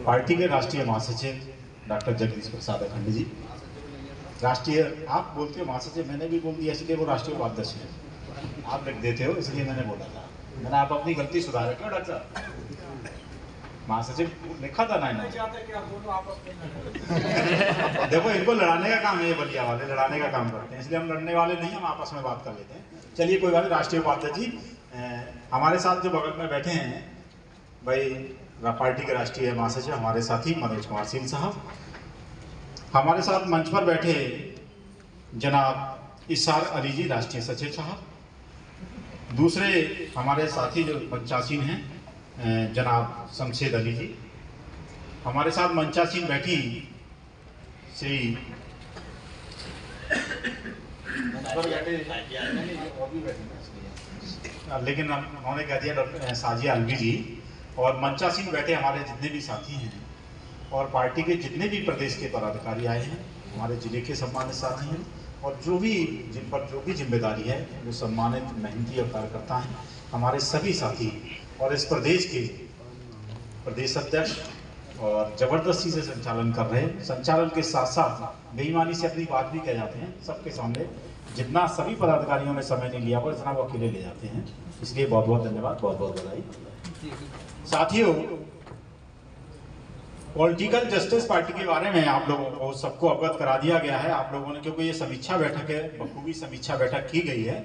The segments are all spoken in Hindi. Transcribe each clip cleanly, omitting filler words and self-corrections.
पार्टी के राष्ट्रीय महासचिव डॉक्टर जगदीश प्रसाद अखंड जी, राष्ट्रीय आप बोलते हो महासचिव, मैंने भी बोल दिया इसलिए वो राष्ट्रीय उपाध्यक्ष है, आप लिख देते हो इसलिए मैंने बोला था। मैंने आप अपनी गलती सुधारा क्यों डॉक्टर साहब? महासचिव लिखा था ना देखो इनको लड़ाने का काम है, ये बलिया वाले लड़ाने का काम करते हैं, इसलिए हम लड़ने वाले नहीं, हम आपस में बात कर लेते हैं। चलिए कोई बात नहीं। राष्ट्रीय उपाध्यक्ष जी हमारे साथ जो बगल में बैठे हैं भाई, पार्टी के राष्ट्रीय महासचिव हमारे साथी मनोज कुमार सिंह साहब, हमारे साथ मंच पर बैठे जनाब इसार अली जी राष्ट्रीय सचिव साहब, दूसरे हमारे साथी जो मंचासीन हैं जनाब शमशेद अली जी, हमारे साथ मंचासीन बैठी श्री लेकिन उन्होंने कह दिया डॉक्टर साजिया अलवी जी, और मंचासीन बैठे हमारे जितने भी साथी हैं और पार्टी के जितने भी प्रदेश के पदाधिकारी आए हैं, हमारे जिले के सम्मानित साथी हैं, और जो भी जिन पर जो भी जिम्मेदारी है, जो सम्मानित मेहनती और कार्यकर्ता हैं, हमारे सभी साथी और इस प्रदेश के प्रदेश अध्यक्ष और जबरदस्ती से संचालन कर रहे हैं, संचालन के साथ साथ बेईमानी से अपनी बात भी कह जाते हैं सबके सामने। जितना सभी पदाधिकारियों ने समय नहीं लिया वो इतना वो अकेले ले जाते हैं, इसलिए बहुत बहुत धन्यवाद, बहुत बहुत बधाई। साथियों, पॉलिटिकल जस्टिस पार्टी के बारे में आप लोगों को सबको अवगत करा दिया गया है। आप लोगों ने, क्योंकि ये समीक्षा बैठक है, बखूबी समीक्षा बैठक की गई है,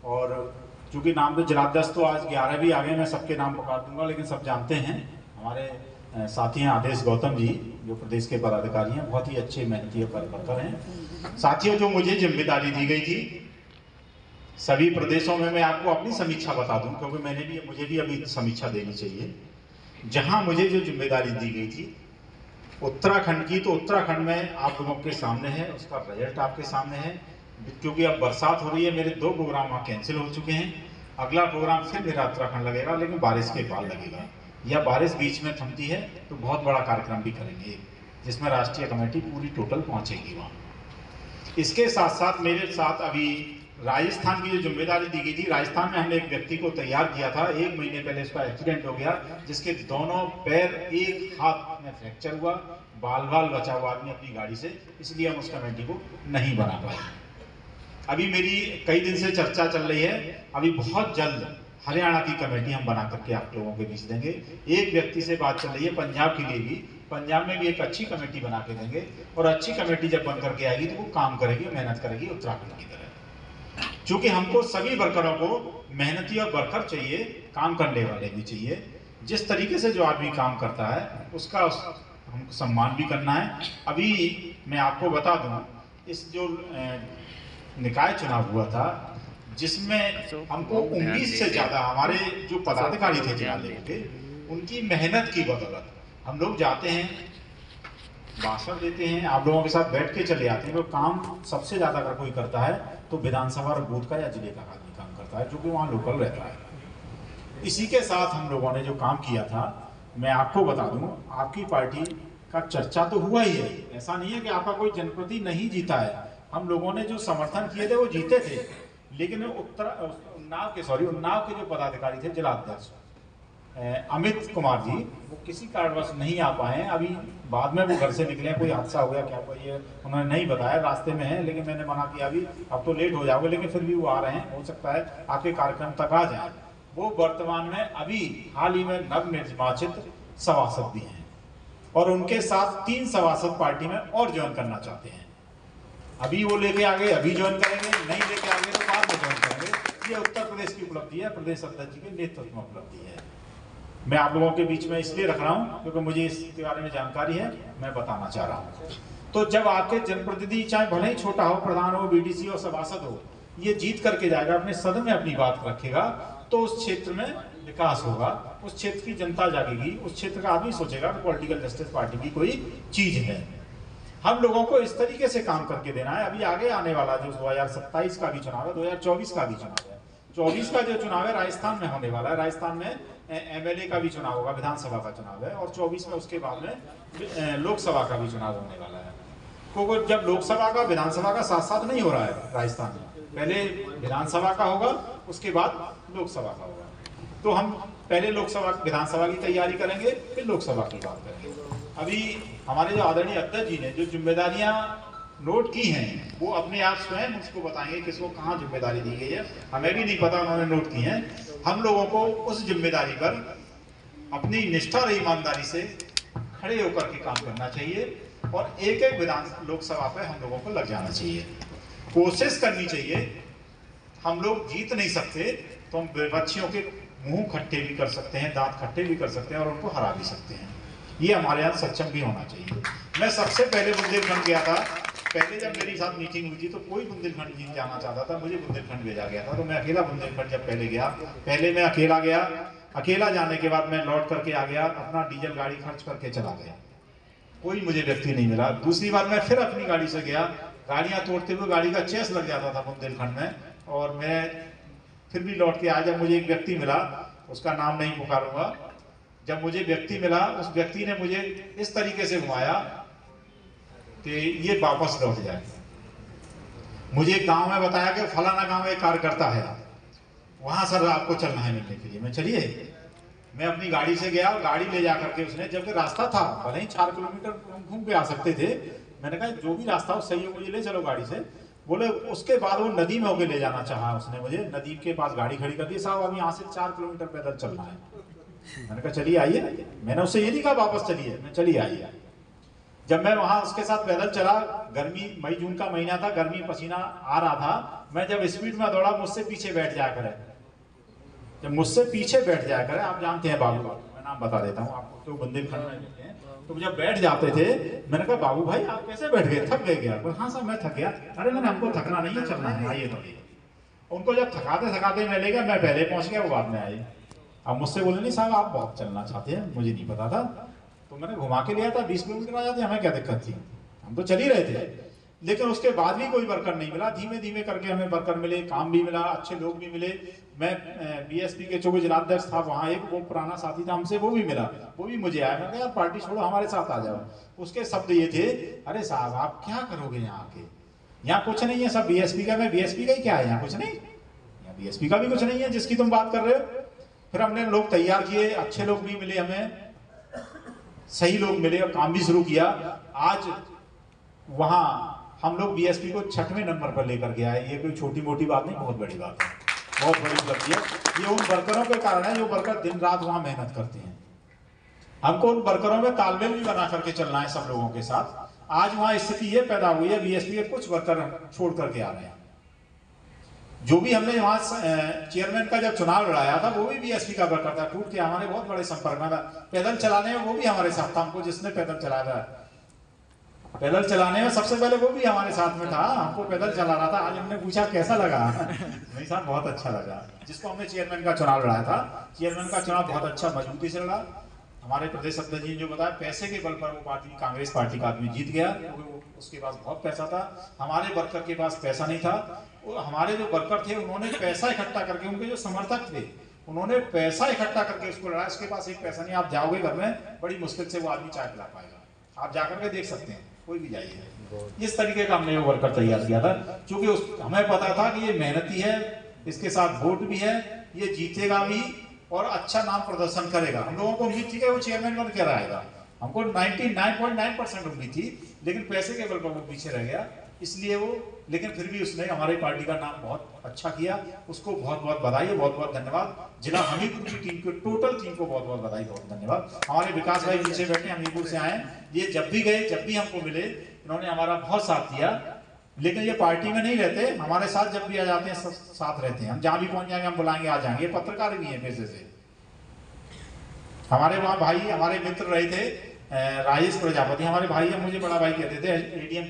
और चूंकि नाम तो जिलाध्यक्ष तो आज 11 भी आ गए, मैं सबके नाम पुकार दूंगा, लेकिन सब जानते हैं हमारे साथी हैं आदेश गौतम जी जो प्रदेश के पदाधिकारी हैं, बहुत ही अच्छे मेहनती और कार्यकर्ता हैं। साथियों, जो मुझे जिम्मेदारी दी गई थी सभी प्रदेशों में, मैं आपको अपनी समीक्षा बता दूं क्योंकि मुझे भी अभी समीक्षा देनी चाहिए। जहां मुझे जो जिम्मेदारी दी गई थी उत्तराखंड की, तो उत्तराखंड में आप लोगों के सामने है, उसका रिजल्ट आपके सामने है। क्योंकि अब बरसात हो रही है, मेरे 2 प्रोग्राम वहाँ कैंसिल हो चुके हैं, अगला प्रोग्राम फिर मेरा उत्तराखंड लगेगा, लेकिन बारिश के बाद लगेगा, या बारिश बीच में थमती है तो बहुत बड़ा कार्यक्रम भी करेंगे जिसमें राष्ट्रीय कमेटी पूरी टोटल पहुंचेगी वहाँ। इसके साथ साथ मेरे साथ अभी राजस्थान की जो जिम्मेदारी दी गई थी, राजस्थान में हमने एक व्यक्ति को तैयार किया था, 1 महीने पहले उसका एक्सीडेंट हो गया, जिसके दोनों पैर, एक हाथ में फ्रैक्चर हुआ, बाल बचा हुआ आदमी अपनी गाड़ी से, इसलिए हम उस कमेटी को नहीं बना पाए। अभी मेरी कई दिन से चर्चा चल रही है, अभी बहुत जल्द हरियाणा की कमेटी हम बना करके आप लोगों के बीच देंगे। एक व्यक्ति से बात चल रही है पंजाब के लिए भी, पंजाब में भी एक अच्छी कमेटी बना के देंगे, और अच्छी कमेटी जब बन करके आएगी तो वो काम करेगी, मेहनत करेगी उत्तराखंड की तरह। क्योंकि हमको सभी वर्करों को मेहनती और वर्कर चाहिए, काम करने वाले भी चाहिए। जिस तरीके से जो आदमी काम करता है उसका हमको सम्मान भी करना है। अभी मैं आपको बता दूं, इस जो निकाय चुनाव हुआ था जिसमें हमको 19 से ज्यादा हमारे जो पदाधिकारी थे जिले के, उनकी मेहनत की बदौलत हम लोग जाते हैं, भाषण देते हैं, आप लोगों के साथ बैठ के चले आते हैं। तो काम सबसे ज्यादा अगर कोई करता है तो विधानसभा और बूथ का या जिले का आदमी काम करता है, जो कि वहाँ लोकल रहता है। इसी के साथ हम लोगों ने जो काम किया था, मैं आपको बता दूं, आपकी पार्टी का चर्चा तो हुआ ही है, ऐसा नहीं है कि आपका कोई जनप्रतिनिधि नहीं जीता है। हम लोगों ने जो समर्थन किए थे वो जीते थे, लेकिन उन्नाव के जो पदाधिकारी थे, जिलाध्यक्ष अमित कुमार जी, वो किसी कारणवश नहीं आ पाए हैं। अभी बाद में वो घर से निकले, कोई हादसा हो गया क्या हुआ ये उन्होंने नहीं बताया, रास्ते में है, लेकिन मैंने मना किया अभी अब तो लेट हो जाओगे, लेकिन फिर भी वो आ रहे हैं, हो सकता है आपके कार्यक्रम तक आ जाए। वो वर्तमान में अभी हाल ही में नव निर्वाचित सभासद भी हैं, और उनके साथ 3 सभासद पार्टी में और ज्वाइन करना चाहते हैं। अभी वो लेके आ गए, अभी ज्वाइन करेंगे, नहीं लेके आ गए तो बाद में ज्वाइन करेंगे। ये उत्तर प्रदेश की उपलब्धि है, प्रदेश अध्यक्ष जी के नेतृत्व में उपलब्धि है। मैं आप लोगों के बीच में इसलिए रख रहा हूं क्योंकि मुझे इसके बारे में जानकारी है, मैं बताना चाह रहा हूं। तो जब आपके जनप्रतिनिधि चाहे भले ही छोटा हो, प्रधान हो, बीडीसी हो, सभासद हो, ये जीत करके जाएगा, अपने सदन में अपनी बात रखेगा, तो उस क्षेत्र में विकास होगा, उस क्षेत्र की जनता जागेगी, उस क्षेत्र का आदमी सोचेगा कि पॉलिटिकल जस्टिस पार्टी की कोई चीज है। हम लोगों को इस तरीके से काम करके देना है। अभी आगे आने वाला जो 2027 का भी चुनाव है, 2024 का भी चुनाव है, 24 का जो चुनाव है राजस्थान में होने वाला है, राजस्थान में एमएलए का भी चुनाव होगा, विधानसभा का चुनाव है, और 24 में उसके बाद में लोकसभा का भी चुनाव होने वाला है। क्योंकि जब लोकसभा का विधानसभा का साथ साथ नहीं हो रहा है राजस्थान में, पहले विधानसभा का होगा, उसके बाद लोकसभा का होगा। तो हम पहले लोकसभा विधानसभा की तैयारी करेंगे, फिर लोकसभा की बात करेंगे। अभी हमारे जो आदरणीय अध्यक्ष जी ने जो जिम्मेदारियां नोट की हैं वो अपने आप स्वयं उसको बताएंगे किसको कहाँ जिम्मेदारी दी गई है, हमें भी नहीं पता, उन्होंने नोट की है। हम लोगों को उस जिम्मेदारी पर अपनी निष्ठा और ईमानदारी से खड़े होकर के काम करना चाहिए और एक एक विधान लोकसभा पे हम लोगों को लग जाना चाहिए, कोशिश करनी चाहिए। हम लोग जीत नहीं सकते तो हम विपक्षियों के मुंह खट्टे भी कर सकते हैं, दांत खट्टे भी कर सकते हैं और उनको हरा भी सकते हैं। ये हमारे यहाँ सक्षम भी होना चाहिए। मैं सबसे पहले बुंदेलखंड गया था, पहले जब मेरे साथ मीटिंग हुई थी तो कोई बुंदेलखंड जीत जाना चाहता था, मुझे बुंदेलखंड भेजा गया था, तो मैं अकेला बुंदेलखंड जब पहले गया, पहले मैं अकेला गया, अकेला जाने के बाद मैं लौट करके आ गया, अपना डीजल गाड़ी खर्च करके चला गया, कोई मुझे व्यक्ति नहीं मिला। दूसरी बार मैं फिर अपनी गाड़ी से गया, गाड़ियां तोड़ते हुए गाड़ी का चेस लग जाता था बुंदेलखंड में, और मैं फिर भी लौट के आया। जब मुझे एक व्यक्ति मिला, उसका नाम नहीं पुकारूंगा, जब मुझे व्यक्ति मिला उस व्यक्ति ने मुझे इस तरीके से घुमाया कि ये वापस लौट जाए। मुझे गांव में बताया कि फलाना गांव में एक कार्यकर्ता है, वहां सर आपको चलना है मिलने के लिए। मैं चलिए, मैं अपनी गाड़ी से गया, गाड़ी ले जा करके उसने, जबकि रास्ता था भले ही 4 किलोमीटर घूम के आ सकते थे, मैंने कहा जो भी रास्ता हो सही है, मुझे ले चलो गाड़ी से। बोले उसके बाद वो नदी में होके ले जाना चाहा उसने मुझे, नदी के पास गाड़ी खड़ी कर दी, साहब अभी यहाँ से 4 किलोमीटर पैदल चलना है। मैंने कहा चलिए आइए, मैंने उससे ये नहीं कहा वापस चलिए, मैं चलिए आइए। जब मैं वहां उसके साथ पैदल चला, गर्मी मई जून का महीना था, गर्मी पसीना आ रहा था, मैं जब स्पीड में दौड़ा, मुझसे पीछे बैठ जाया करे, जब मुझसे पीछे बैठ जाया करे, आप जानते हैं बाबू, मैं नाम बता देता हूँ आपको, तो बुंदेलखंड में रहते हैं, तो जब बैठ जाते थे, मैंने कहा बाबू भाई आप कैसे बैठ गए, थक गए क्या? हाँ साहब मैं थक गया। अरे मैंने, हमको थकना नहीं है, चलना है, आइए तो। उनको जब थकाते थकाते मैं ले गया, मैं पहले पहुंच गया, वो बाद में आई। अब मुझसे बोले नहीं साहब आप बहुत चलना चाहते हैं, मुझे नहीं पता था, तो मैंने घुमा के लिया था, 20 किलोमीटर आ जाते, हमें क्या दिक्कत थी, हम तो चल ही रहे थे। लेकिन उसके बाद भी कोई वर्कर नहीं मिला, धीमे धीमे करके हमें वर्कर मिले, काम भी मिला, अच्छे लोग भी मिले। मैं बीएसपी के जो जिलाध्यक्ष था वहाँ, एक वो पुराना साथी था हमसे, वो भी मिला, वो भी मुझे आया। मैं कहा यार पार्टी छोड़ो, हमारे साथ आ जाओ। उसके शब्द ये थे, अरे साहब आप क्या करोगे यहाँ आके, यहाँ कुछ नहीं है, सब बीएसपी का। मैं बीएसपी का ही क्या है, यहाँ कुछ नहीं, यहाँ बीएसपी का भी कुछ नहीं है जिसकी तुम बात कर रहे हो। फिर हमने लोग तैयार किए, अच्छे लोग भी मिले हमें, सही लोग मिले और काम भी शुरू किया। आज वहां हम लोग बीएसपी को 6वें नंबर पर लेकर के आए। ये कोई छोटी मोटी बात नहीं, बहुत बड़ी बात है, बहुत बड़ी उपलब्धि है। ये उन वर्करों के कारण है जो वर्कर दिन रात वहां मेहनत करते हैं। हमको उन वर्करों में तालमेल भी बना करके चलना है सब लोगों के साथ। आज वहां स्थिति ये पैदा हुई है, बीएसपी के कुछ वर्कर छोड़ करके आ रहे हैं। जो भी हमने वहां चेयरमैन का जब चुनाव लड़ाया था, वो भी बीएसपी का वर्कर था, टूट के हमारे बहुत बड़े संपर्क में था। पैदल चलाने में वो भी हमारे साथ था, हमको जिसने पैदल चलाया था, पैदल चलाने में सबसे पहले वो भी हमारे साथ में था, हमको पैदल चला रहा था। आज हमने पूछा कैसा लगा, नहीं साहब बहुत अच्छा लगा। जिसको हमने चेयरमैन का चुनाव लड़ाया था, चेयरमैन का चुनाव बहुत अच्छा मजबूती से लड़ा। हमारे प्रदेश अध्यक्ष जी ने जो बताया, पैसे के बल पर वो पार्टी, कांग्रेस पार्टी का आदमी जीत गया, क्योंकि उसके पास बहुत पैसा था। हमारे वर्कर के पास पैसा नहीं था। हमारे जो वर्कर थे उन्होंने पैसा इकट्ठा करके, उनके जो समर्थक थे उन्होंने पैसा इकट्ठा करके उसको लड़ाया। उसके पास एक पैसा नहीं, आप जाओगे घर में बड़ी मुश्किल से वो आदमी चाय पिला पाएगा, आप जाकर के देख सकते हैं, कोई भी जाइए। इस तरीके का हमने वो वर्कर तैयार किया था, क्योंकि हमें पता था कि ये मेहनती है, इसके साथ वोट भी है, ये जीतेगा भी और अच्छा नाम प्रदर्शन करेगा। हम लोगों को उम्मीद थी कि वो चेयरमैन बन के आएगा, हमको 99.9% उम्मीद थी, लेकिन पैसे के बल पर वो पीछे रह गया। इसलिए वो, लेकिन फिर भी उसने हमारी पार्टी का नाम बहुत अच्छा किया, उसको बहुत बहुत बधाई, बहुत बहुत धन्यवाद। जिला हमीरपुर की टीम को, टोटल टीम को बहुत बहुत बधाई, बहुत धन्यवाद। हमारे विकास भाई पीछे बैठे, हमीरपुर से आए, ये जब भी गए, जब भी हमको मिले, इन्होंने हमारा बहुत साथ दिया। लेकिन ये पार्टी में नहीं रहते, हमारे साथ जब भी आ जाते हैं साथ रहते हैं। हम जहां भी पहुंच जाएंगे हम बुलाएंगे, आ जाएंगे। पत्रकार भी है पैसे से। हमारे वहाँ भाई, हमारे मित्र रहे थे राजेश प्रजापति, हमारे भाई है, मुझे बड़ा भाई कहते थे। एडीएम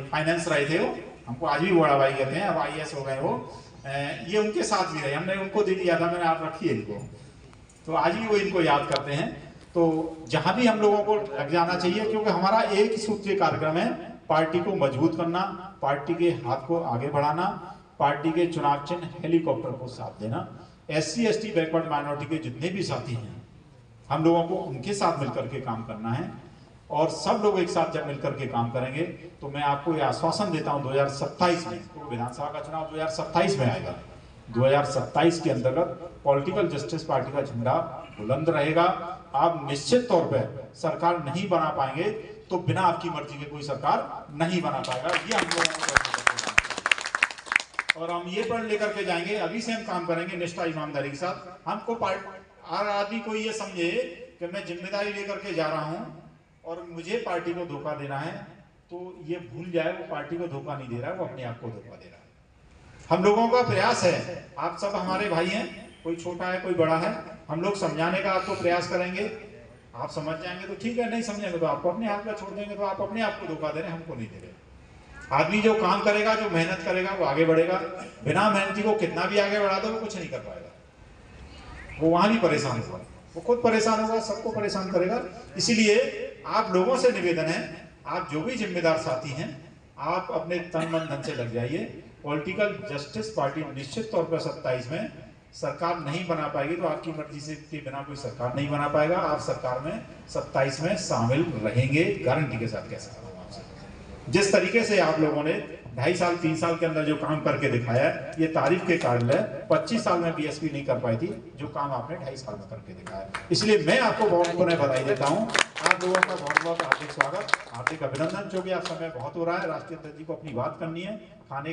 फाइनेंस रहे थे वो, हमको आज भी बड़ा भाई कहते हैं, अब IAS हो गए वो। ये उनके साथ भी रहे, हमने उनको दे दिया था, मैंने आप रखिए इनको, तो आज भी वो इनको याद करते हैं। तो जहां भी हम लोगों को लग जाना चाहिए, क्योंकि हमारा एक ही सूत्रीय कार्यक्रम है, पार्टी को मजबूत करना, पार्टी के हाथ को आगे बढ़ाना, पार्टी के चुनाव चिन्ह हेलीकॉप्टर को साथ देना। SC ST बैकवर्ड माइनॉरिटी के जितने भी साथी हैं, हम लोगों को उनके साथ मिलकर के काम करना है। और सब लोग एक साथ जब मिलकर के काम करेंगे, तो मैं आपको ये आश्वासन देता हूं 2027 में, तो विधानसभा का चुनाव 2027 में आएगा, 2027 के अंतर्गत पॉलिटिकल जस्टिस पार्टी का झंडा बुलंद रहेगा। आप निश्चित तौर पे सरकार नहीं बना पाएंगे, तो बिना आपकी मर्जी के कोई सरकार नहीं बना पाएगा। ये हम लोगों को, और हम ये पढ़ लेकर के जाएंगे, अभी से हम काम करेंगे निष्ठा ईमानदारी के साथ। हमको हर आदमी को ये समझे कि मैं जिम्मेदारी लेकर के जा रहा हूं और मुझे पार्टी को धोखा देना है, तो ये भूल जाए वो पार्टी को धोखा नहीं दे रहा है, वो अपने आप को धोखा दे रहा है। हम लोगों का प्रयास है, आप सब हमारे भाई हैं, कोई छोटा है कोई बड़ा है, हम लोग समझाने का आपको प्रयास करेंगे। आप समझ जाएंगे तो ठीक है, नहीं समझेंगे तो आपको अपने हाथ में छोड़ देंगे, तो आप अपने आप को धोखा दे रहे हैं, हमको नहीं दे रहे। आदमी जो काम करेगा, जो मेहनत करेगा, वो आगे बढ़ेगा। बिना मेहनती को कितना भी आगे बढ़ा दो वो कुछ नहीं कर पाएगा, वो वहां भी परेशान होगा, वो खुद परेशान होगा, सबको परेशान करेगा। इसीलिए आप लोगों से निवेदन है, आप जो भी जिम्मेदार साथी हैं, आप अपने तन मन धन से लग जाइए। पॉलिटिकल जस्टिस पार्टी निश्चित तौर पर 27 में सरकार नहीं बना पाएगी, तो आपकी मर्जी से के बिना कोई सरकार नहीं बना पाएगा। आप सरकार में 27 में शामिल रहेंगे, गारंटी के साथ कह सकता हूं आपसे। जिस तरीके से आप लोगों ने 2.5 साल 3 साल के अंदर जो काम करके दिखाया है, ये तारीफ के काबिल है। 25 साल में बीएसपी नहीं कर पाई थी जो काम आपने 2.5 साल में करके दिखाया। इसलिए मैं आपको बहुत बहुत बधाई देता हूँ। आप लोगों का बहुत बहुत हार्दिक स्वागत, हार्दिक अभिनंदन। जो भी आप समय बहुत हो रहा है, राष्ट्रीय अध्यक्ष जी को अपनी बात करनी है, खाने